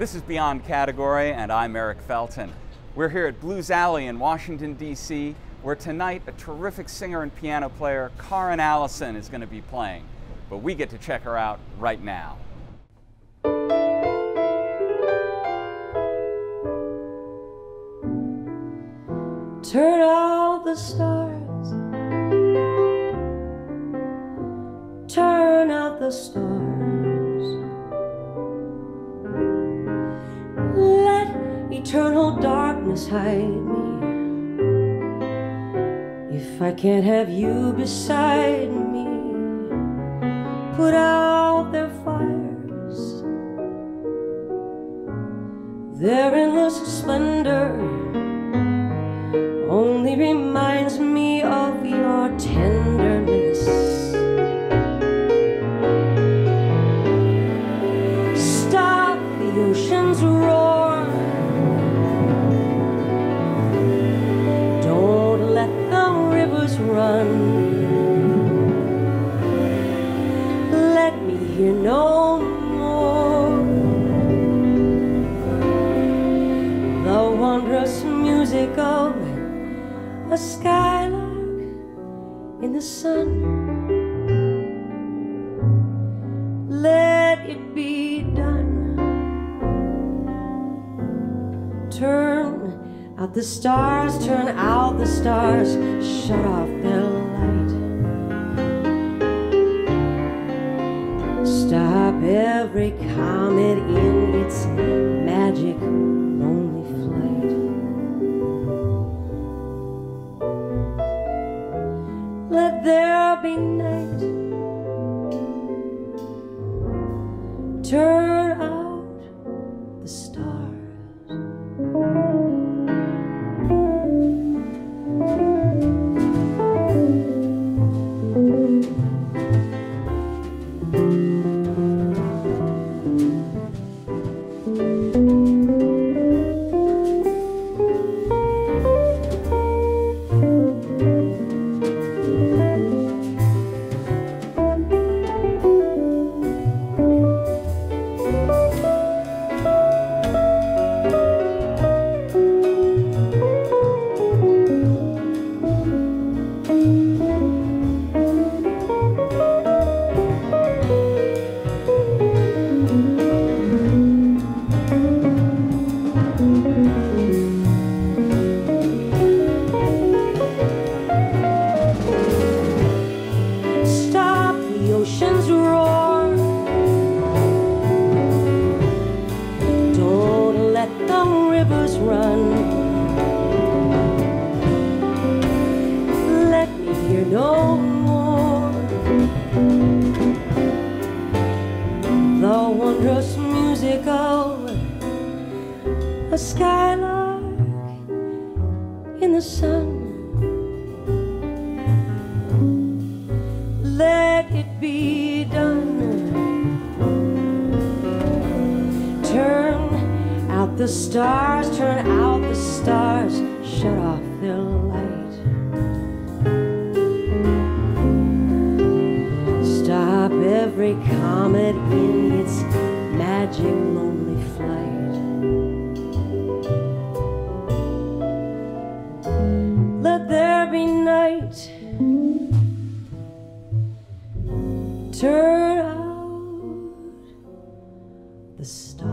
This is Beyond Category, and I'm Eric Felten. We're here at Blues Alley in Washington, D.C., where tonight a terrific singer and piano player, Karrin Allyson, is going to be playing. But we get to check her out right now. Turn out the stars, turn out the stars. Let eternal darkness hide me. If I can't have you beside me, put out their fires. Their endless splendor only reminds me of your tenderness. Stop the ocean's roar. Don't let the rivers run. Let me hear no more the wondrous music of a skylark in the sun. Let it be done. Turn out the stars, turn out the stars, shut off their light. Stop every comet in its magic lonely flight. Let there be night. Turn out the stars. No more the wondrous music of a skylark in the sun. Let it be done. Turn out the stars, turn out the stars, shut off their light. Stop every comet in its magic lonely flight. Let there be night. Turn out the stars.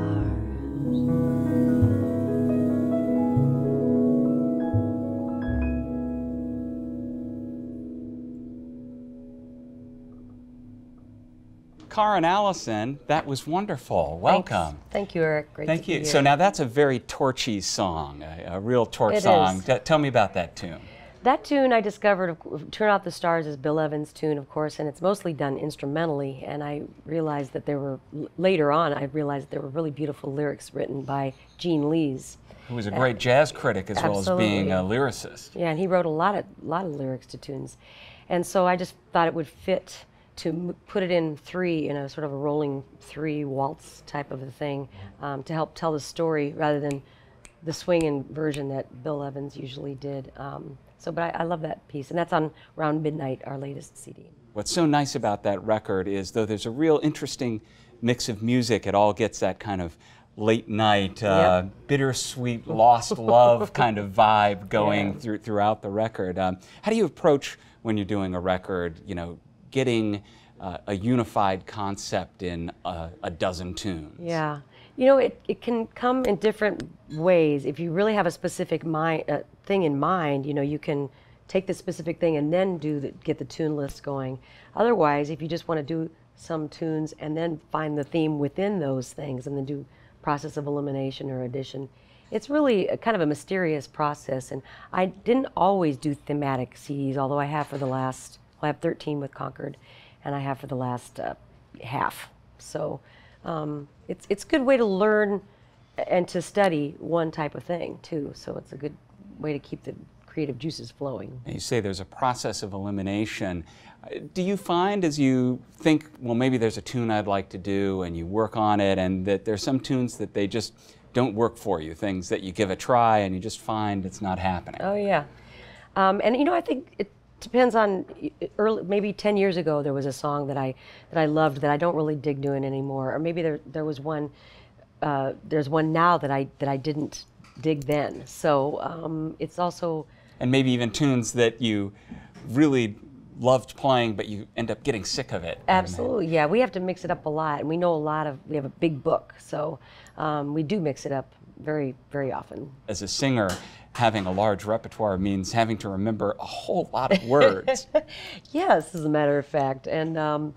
Karrin Allyson, that was wonderful. Welcome. Thanks. Thank you, Eric. Great Thank to be you. here. So now that's a very torchy song, a real torch song. Tell me about that tune. That tune I discovered, Turn Out the Stars, is Bill Evans' tune, of course, and it's mostly done instrumentally. And I realized that there were, later on, I realized there were really beautiful lyrics written by Gene Lees. Who was a great jazz critic as well as being a lyricist. Yeah, and he wrote a lot of lyrics to tunes. And so I just thought it would fit to put it in three, in a sort of a rolling three waltz type of a thing, to help tell the story rather than the swinging version that Bill Evans usually did. But I love that piece, and that's on Around Midnight, our latest CD. What's so nice about that record is, though there's a real interesting mix of music, it all gets that kind of late night, Yep. bittersweet, lost love kind of vibe going throughout the record. How do you approach when you're doing a record, you know, getting a unified concept in a dozen tunes? Yeah. You know, it can come in different ways. If you really have a specific thing in mind, you know, you can take the specific thing and then get the tune list going. Otherwise, if you just want to do some tunes and then find the theme within those things and then do process of elimination or addition, it's really kind of a mysterious process. And I didn't always do thematic CDs, although I have for the last, well, I have 13 with Concord, and I have for the last half. So it's a good way to learn and to study one type of thing too. So it's a good way to keep the creative juices flowing. And you say there's a process of elimination. Do you find as you think, well, maybe there's a tune I'd like to do, and you work on it, and that there's some tunes that they just don't work for you, things that you give a try and you just find it's not happening? Oh yeah. And you know, I think it depends on maybe 10 years ago there was a song that I loved that I don't really dig doing anymore, or maybe there was one there's one now that I didn't dig then. So it's also, and maybe even tunes that you really loved playing but you end up getting sick of it. Absolutely. Yeah, we have to mix it up a lot, and we have a big book, so we do mix it up very, very often. As a singer, having a large repertoire means having to remember a whole lot of words. Yes, as a matter of fact. And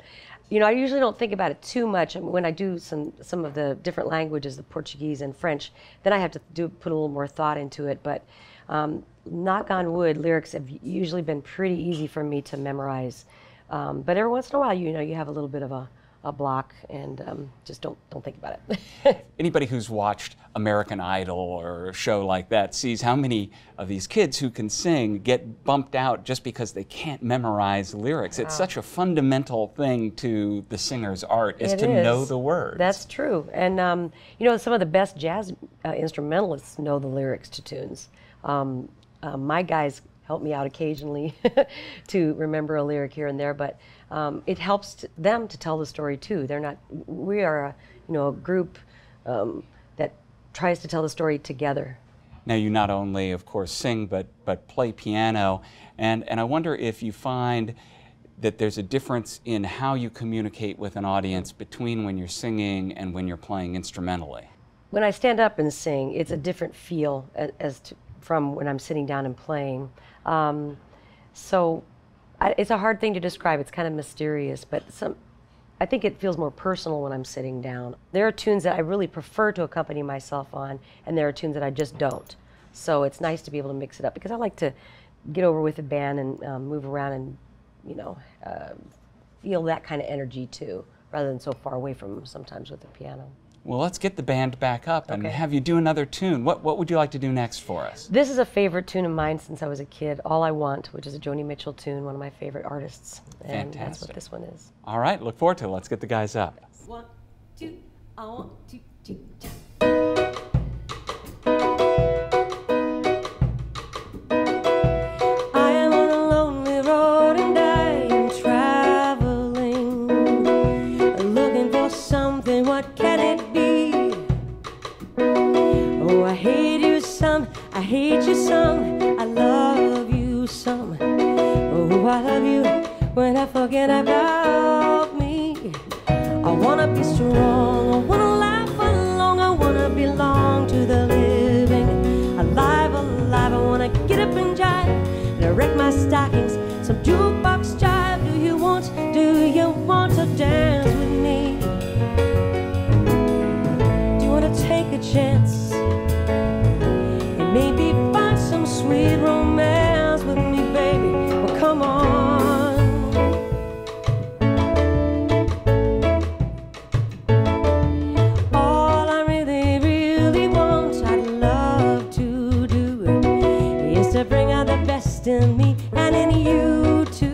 you know, I usually don't think about it too much. I mean, when I do some of the different languages, the Portuguese and French, then I have to put a little more thought into it. But knock on wood, lyrics have usually been pretty easy for me to memorize. But every once in a while, you know, you have a little bit of a block, and just don't think about it. Anybody who's watched American Idol or a show like that sees how many of these kids who can sing get bumped out just because they can't memorize lyrics. It's such a fundamental thing to the singer's art is to know the words. That's true. And you know, some of the best jazz instrumentalists know the lyrics to tunes. My guys help me out occasionally to remember a lyric here and there, but it helps them to tell the story too. We are a group that tries to tell the story together. Now you not only, of course, sing, but play piano, and I wonder if you find that there's a difference in how you communicate with an audience between when you're singing and when you're playing instrumentally. When I stand up and sing, it's a different feel from when I'm sitting down and playing. It's a hard thing to describe. It's kind of mysterious, but I think it feels more personal when I'm sitting down. There are tunes that I really prefer to accompany myself on, and there are tunes that I just don't. So it's nice to be able to mix it up, because I like to get over with the band and move around and, you know, feel that kind of energy too, rather than so far away from sometimes with the piano. Well, let's get the band back up and have you do another tune. What would you like to do next for us? This is a favorite tune of mine since I was a kid, All I Want, which is a Joni Mitchell tune, one of my favorite artists. And Fantastic. That's what this one is. All right, look forward to it. Let's get the guys up. 1, 2, I want to do. I am on a lonely road and I am traveling, looking for something. What can it be? Oh, I hate you some, I hate you some, I love you some. Oh, I love you when I forget about me. I wanna be strong, I wanna laugh along, I wanna belong to the living. Alive, alive, I wanna get up and jive, and erect my stockings, some jukebox jive. Do you want to dance with me? Do you wanna take a chance and maybe find some sweet romance with me, baby? Well, come on. All I really, really want, I'd love to do, is to bring out the best in me and in you too.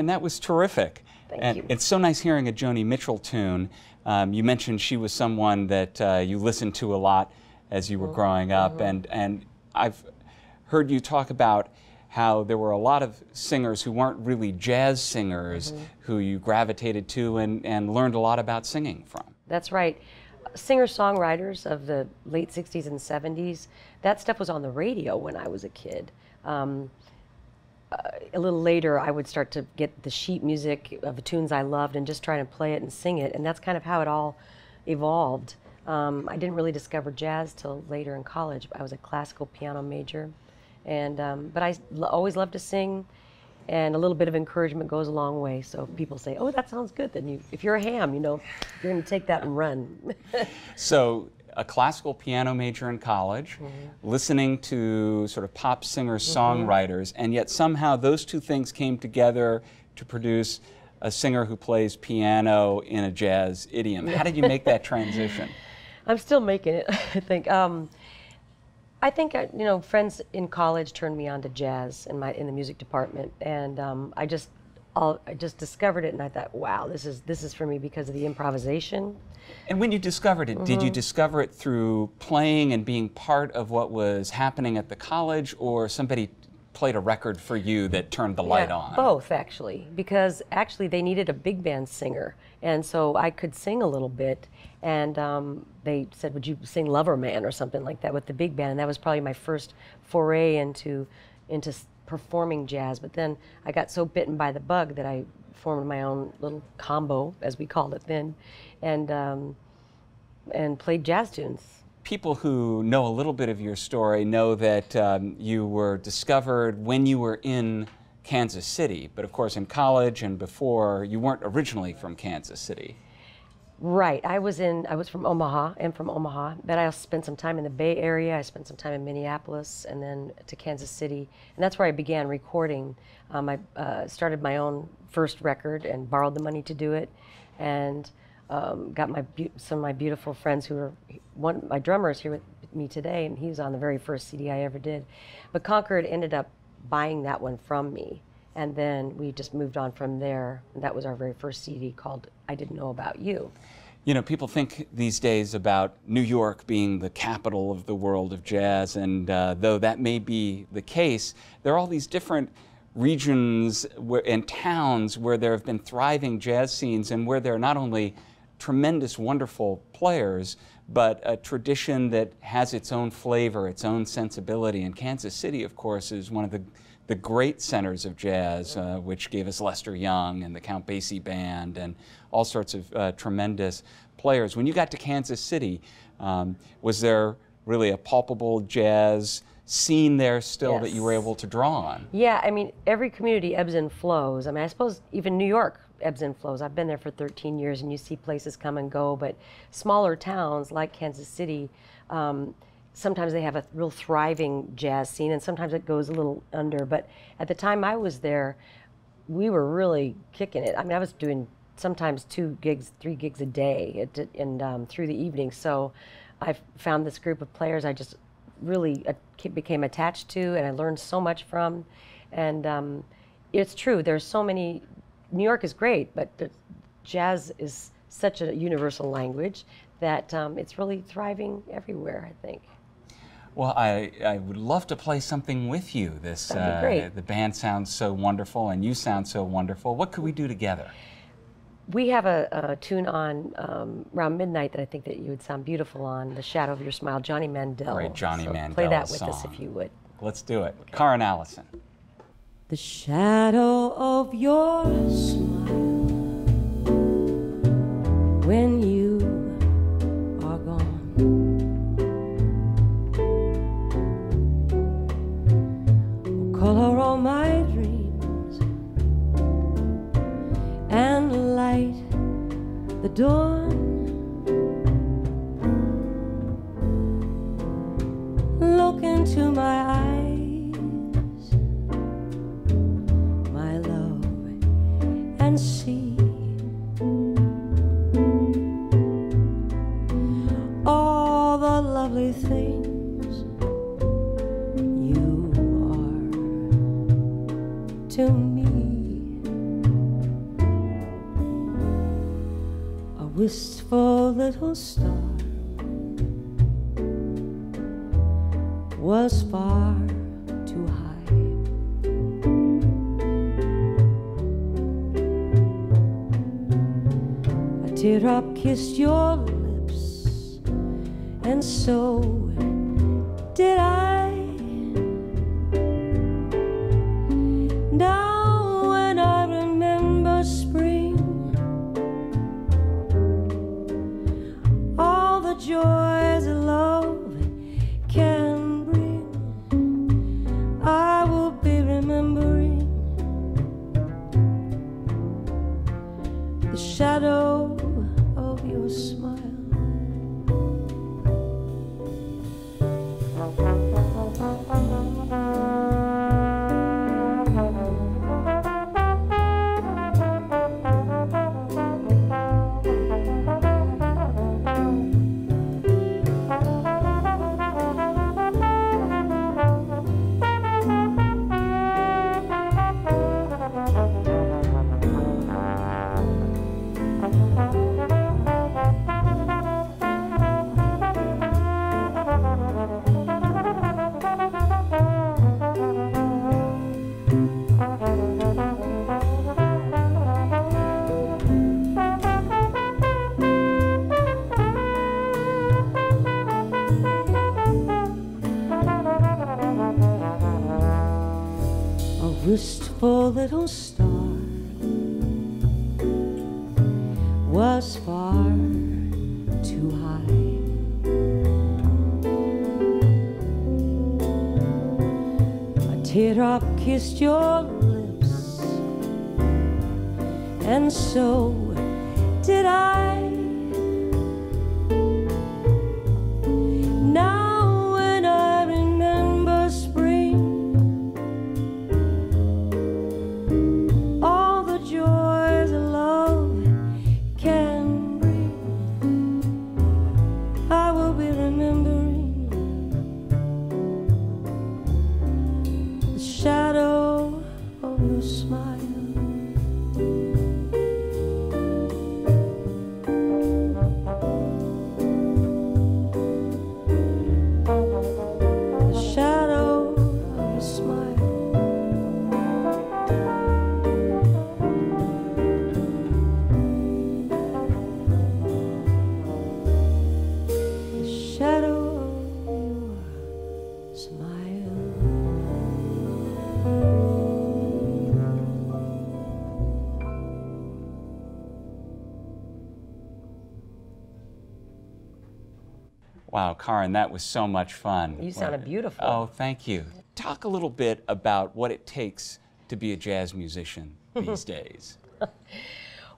Karrin, that was terrific. Thank you. It's so nice hearing a Joni Mitchell tune. You mentioned she was someone that you listened to a lot as you were growing up, and I've heard you talk about how there were a lot of singers who weren't really jazz singers who you gravitated to and learned a lot about singing from. That's right. Singer-songwriters of the late 60s and 70s, that stuff was on the radio when I was a kid. A little later, I would start to get the sheet music of the tunes I loved and just try to play it and sing it, and that's kind of how it all evolved. I didn't really discover jazz till later in college. I was a classical piano major, and but I always loved to sing, and a little bit of encouragement goes a long way. So if people say, "Oh, that sounds good," then if you're a ham, you know, you're going to take that and run. So, a classical piano major in college, listening to sort of pop singer-songwriters, and yet somehow those two things came together to produce a singer who plays piano in a jazz idiom. How did you make that transition? I'm still making it, I think. You know, friends in college turned me on to jazz in the music department, and I just discovered it, and I thought, wow, this is for me because of the improvisation. And when you discovered it, did you discover it through playing and being part of what was happening at the college, or somebody played a record for you that turned the light on? Both, actually, because actually they needed a big band singer, and so I could sing a little bit, and they said, would you sing Lover Man or something like that with the big band, and that was probably my first foray into performing jazz. But then I got so bitten by the bug that I formed my own little combo, as we called it then, and played jazz tunes. People who know a little bit of your story know that you were discovered when you were in Kansas City, but of course in college and before, you weren't originally from Kansas City. Right. I was from Omaha, but I also spent some time in the Bay Area. I spent some time in Minneapolis, and then to Kansas City, and that's where I began recording. I started my own first record and borrowed the money to do it, and got some of my beautiful friends who are my drummer's here with me today, and he was on the very first CD I ever did. But Concord ended up buying that one from me, and then we just moved on from there. And that was our very first CD called I Didn't Know About You. You know, people think these days about New York being the capital of the world of jazz, and though that may be the case, there are all these different regions and towns where there have been thriving jazz scenes, and where there are not only tremendous, wonderful players, but a tradition that has its own flavor, its own sensibility. And Kansas City, of course, is one of the great centers of jazz, which gave us Lester Young and the Count Basie Band and all sorts of tremendous players. When you got to Kansas City, was there really a palpable jazz scene there still that you were able to draw on? Yeah, I mean, every community ebbs and flows. I mean, I suppose even New York ebbs and flows. I've been there for 13 years, and you see places come and go, but smaller towns like Kansas City, sometimes they have a real thriving jazz scene, and sometimes it goes a little under. But at the time I was there, we were really kicking it. I mean, I was doing sometimes 2 gigs, 3 gigs a day, and through the evening. So I found this group of players I just really became attached to, and I learned so much from. And it's true, there's so many. New York is great, but jazz is such a universal language that it's really thriving everywhere, I think. Well, I would love to play something with you. That'd be great. The band sounds so wonderful, and you sound so wonderful. What could we do together? We have a tune on around midnight that I think that you would sound beautiful on, The Shadow of Your Smile, Johnny Mandel. Great Johnny Mandel play that with song. us if you would. Let's do it. Karrin Allyson. The shadow of your smile when you are gone will color all my dreams and light the dawn. Look into my eyes, and see all the lovely things you are to me. wistful little star was far too high. A teardrop kissed your lips, and so did I. Now when I remember spring, all the joys of love can bring, I will be remembering the shadow of your smile. Wistful little star was far too high. A teardrop kissed your lips, and so did I. Now when I remember spring, joys of love can bring, I will be remembering the shadow of your smile. The shadow of your smile. Wow, Karrin, that was so much fun. You sounded beautiful. Oh, thank you. Talk a little bit about what it takes to be a jazz musician these days.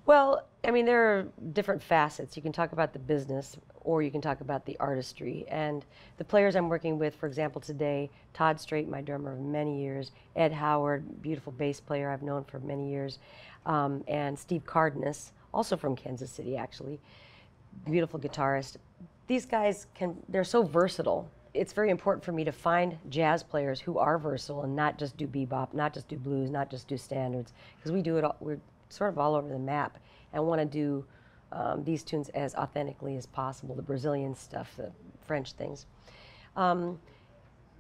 Well, I mean, there are different facets. You can talk about the business, or you can talk about the artistry. And the players I'm working with, for example, today, Todd Strait, my drummer of many years, Ed Howard, beautiful bass player I've known for many years, and Steve Cardenas, also from Kansas City, actually, beautiful guitarist. These guys they're so versatile. It's very important for me to find jazz players who are versatile and not just do bebop, not just do blues, not just do standards, because we do it all, we're sort of all over the map and want to do these tunes as authentically as possible, the Brazilian stuff, the French things. You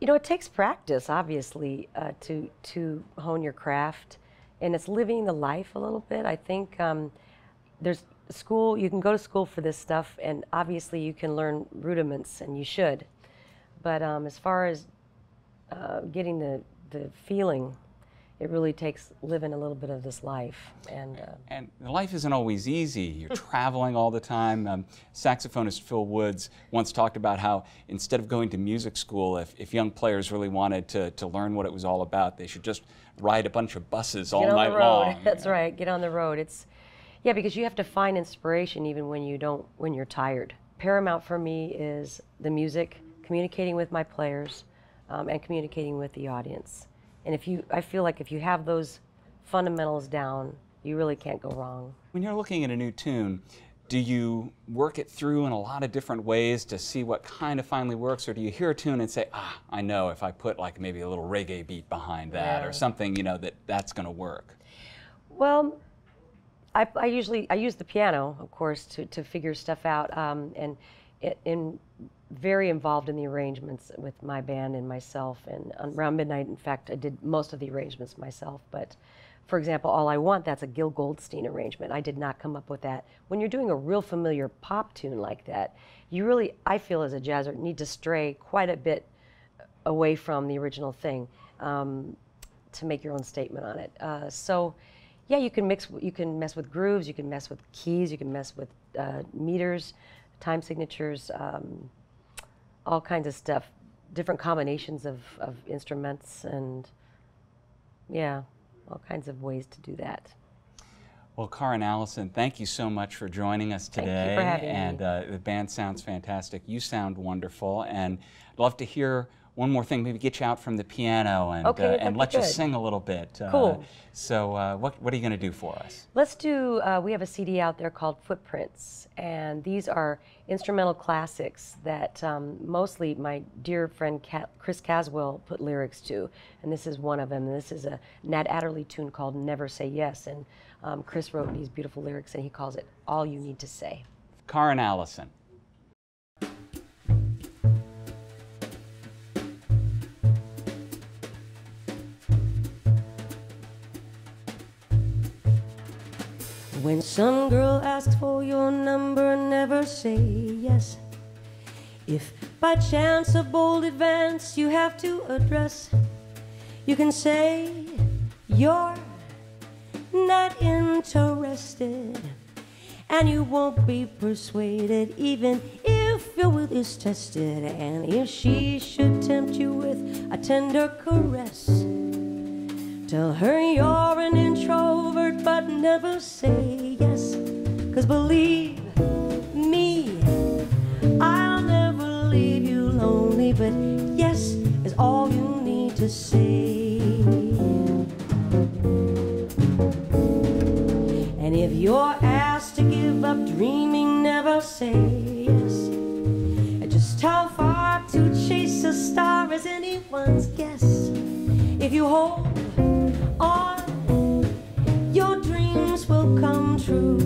know, it takes practice, obviously, to hone your craft, and it's living the life a little bit. I think there's school, you can go to school for this stuff, and obviously you can learn rudiments, and you should. But as far as getting the feeling, it really takes living a little bit of this life. And life isn't always easy. You're traveling all the time. Saxophonist Phil Woods once talked about how instead of going to music school, if young players really wanted to learn what it was all about, they should just ride a bunch of buses all night long. That's right, get on the road. Yeah, because you have to find inspiration even when you're tired. Paramount for me is the music, communicating with my players, and communicating with the audience. And I feel like if you have those fundamentals down, you really can't go wrong. When you're looking at a new tune, do you work it through in a lot of different ways to see what kind of finally works, or do you hear a tune and say, I know if I put like maybe a little reggae beat behind that or something, you know, that's going to work? Well, I usually use the piano, of course, to figure stuff out, and very involved in the arrangements with my band and myself. And around midnight, in fact, I did most of the arrangements myself. But, for example, All I Want, that's a Gil Goldstein arrangement. I did not come up with that. When you're doing a real familiar pop tune like that, you really, I feel as a jazzer, need to stray quite a bit away from the original thing to make your own statement on it. So, yeah, you can mess with grooves, you can mess with keys, you can mess with meters, time signatures, all kinds of stuff, different combinations of instruments, and yeah, all kinds of ways to do that. Well, Karrin Allyson, thank you so much for joining us today. Thank you for having and me. The band sounds fantastic. You sound wonderful, and I'd love to hear one more thing, maybe get you out from the piano and, okay, and let you sing a little bit. Cool. So what are you going to do for us? Let's do, we have a CD out there called Footprints, and these are instrumental classics that mostly my dear friend Chris Caswell put lyrics to, and this is one of them. And this is a Nat Adderley tune called Never Say Yes, and Chris wrote these beautiful lyrics, and he calls it All You Need to Say. Karrin Allyson. When some girl asks for your number, never say yes. If by chance a bold advance you have to address, you can say you're not interested, and you won't be persuaded even if your will is tested. And if she should tempt you with a tender caress, tell her you're an introvert, but never say yes. 'Cause believe me, I'll never leave you lonely, but yes is all you need to say. And if you're asked to give up dreaming, never say yes. And just how far to chase a star is anyone's guess. If you hold on, your dreams will come true,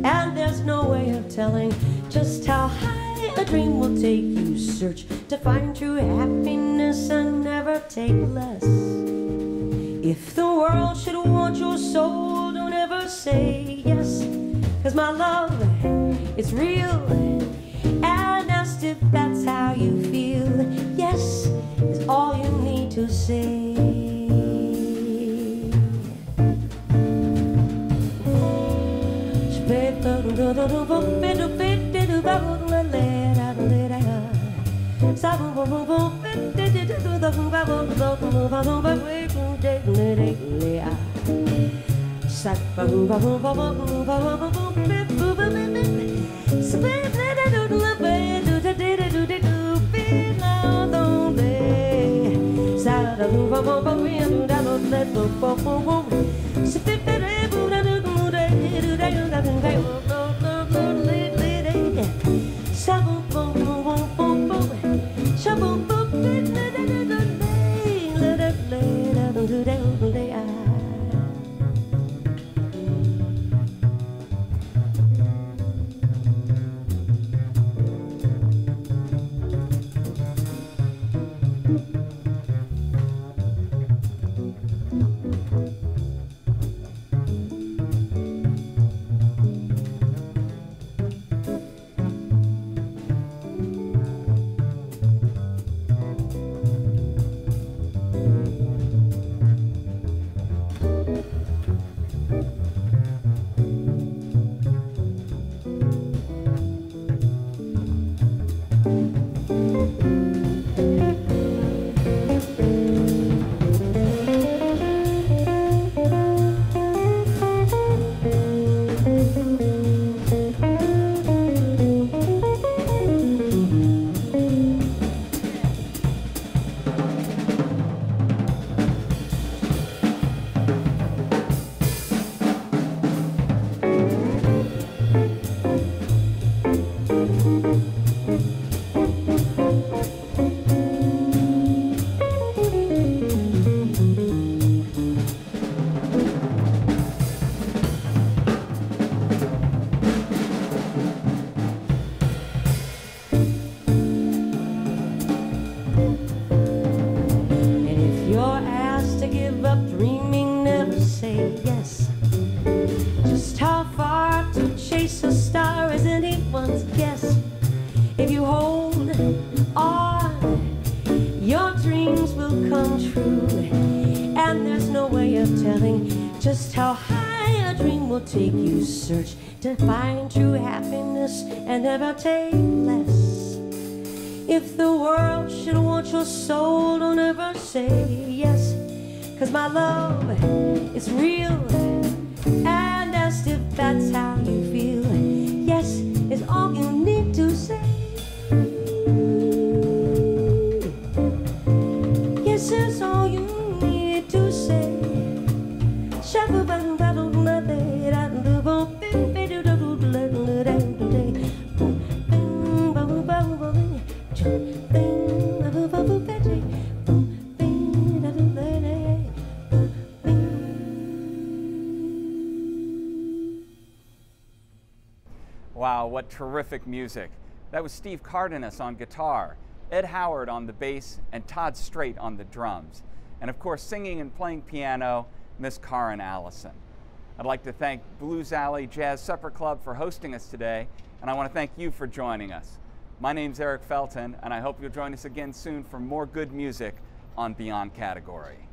and there's no way of telling just how high a dream will take you. Search to find true happiness and never take less. If the world should want your soul, don't ever say yes. 'Cause my love, it's real, and asked if that's how you feel, yes is all you need to say. come true. And there's no way of telling just how high a dream will take you. Search to find true happiness and never take less. If the world should want your soul, don't ever say yes. 'Cause my love is real, and asked if that's how you feel. Yes is all you need to say. Yes is all you need to say. Wow, what terrific music. That was Steve Cardenas on guitar, Ed Howard on the bass, and Todd Strait on the drums. And of course, singing and playing piano, Miss Karrin Allyson. I'd like to thank Blues Alley Jazz Supper Club for hosting us today, and I want to thank you for joining us. My name's Eric Felten, and I hope you'll join us again soon for more good music on Beyond Category.